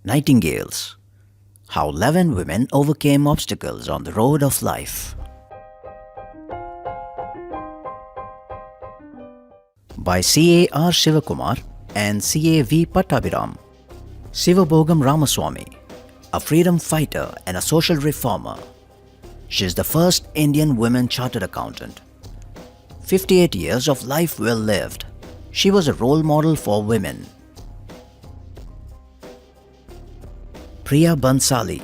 Nightingales. How 11 women overcame obstacles on the road of life. By C.A.R. Sivakumar and C.A. V.Pattabhi. Sivabogam Ramaswamy, a freedom fighter and a social reformer. She is the first Indian woman chartered accountant. 58 years of life well lived. She was a role model for women. Priya Bansali.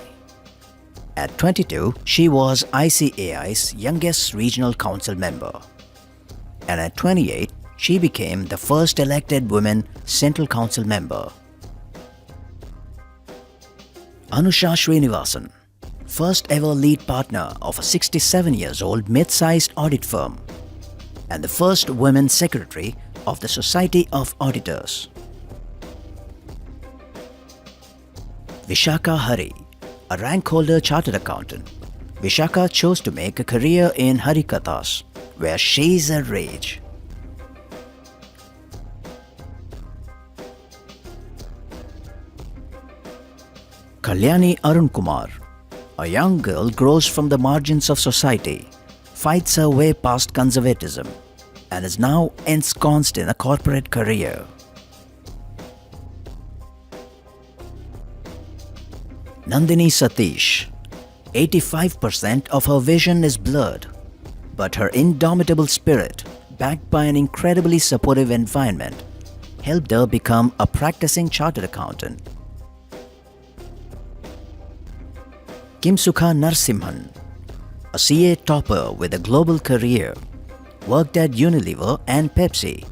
At 22, she was ICAI's youngest regional council member. And at 28, she became the first elected woman Central Council member. Anusha Srinivasan, first ever lead partner of a 67 years old mid-sized audit firm and the first women secretary of the Society of Auditors. Vishakha Hari, a rank holder chartered accountant. Vishakha chose to make a career in Harikathas, where she is a rage. Kalyani Arun Kumar, a young girl grows from the margins of society, fights her way past conservatism, and is now ensconced in a corporate career. Nandini Satish, 85% of her vision is blurred, but her indomitable spirit, backed by an incredibly supportive environment, helped her become a practicing chartered accountant. Kimsukha Narsimhan, a CA topper with a global career, worked at Unilever and Pepsi,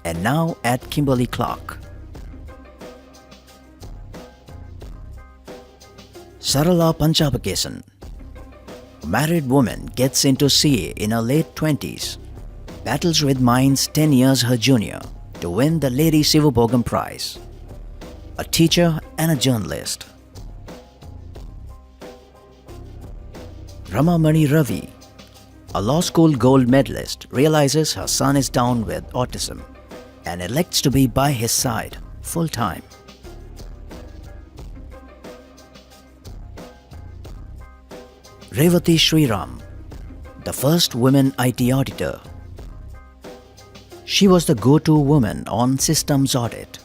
and now at Kimberly-Clark. Sarala Panchabakesan, a married woman gets into CA in her late 20s, battles with minds 10 years her junior to win the Lady Sivabogam Prize. A teacher and a journalist. Ramamani Ravi, a law school gold medalist, realizes her son is down with autism and elects to be by his side full-time. Revati Sriram, the first woman IT auditor. She was the go-to woman on systems audit.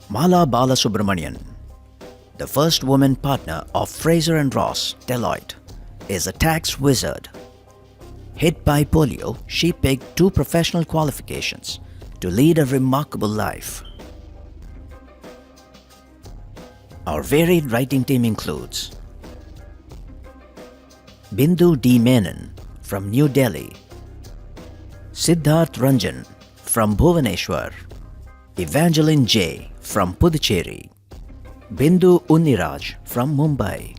Mala Balasubramanian, the first woman partner of Fraser and Ross, Deloitte, is a tax wizard. Hit by polio, she picked 2 professional qualifications to lead a remarkable life. Our varied writing team includes Bindu D. Menon from New Delhi, Siddharth Ranjan from Bhuvaneshwar, Evangeline J. from Puducherry, Bindu Unniraj from Mumbai,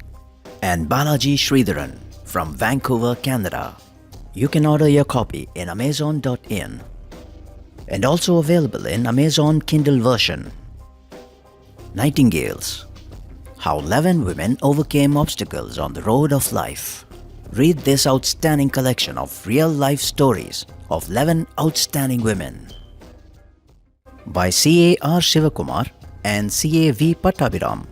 and Balaji Sridharan from Vancouver, Canada. You can order your copy in Amazon.in and also available in Amazon Kindle version. Nightingales. How 11 women overcame obstacles on the road of life. Read this outstanding collection of real-life stories of 11 outstanding women. By C.A.R. Sivakumar and C.A. V.Pattabhi.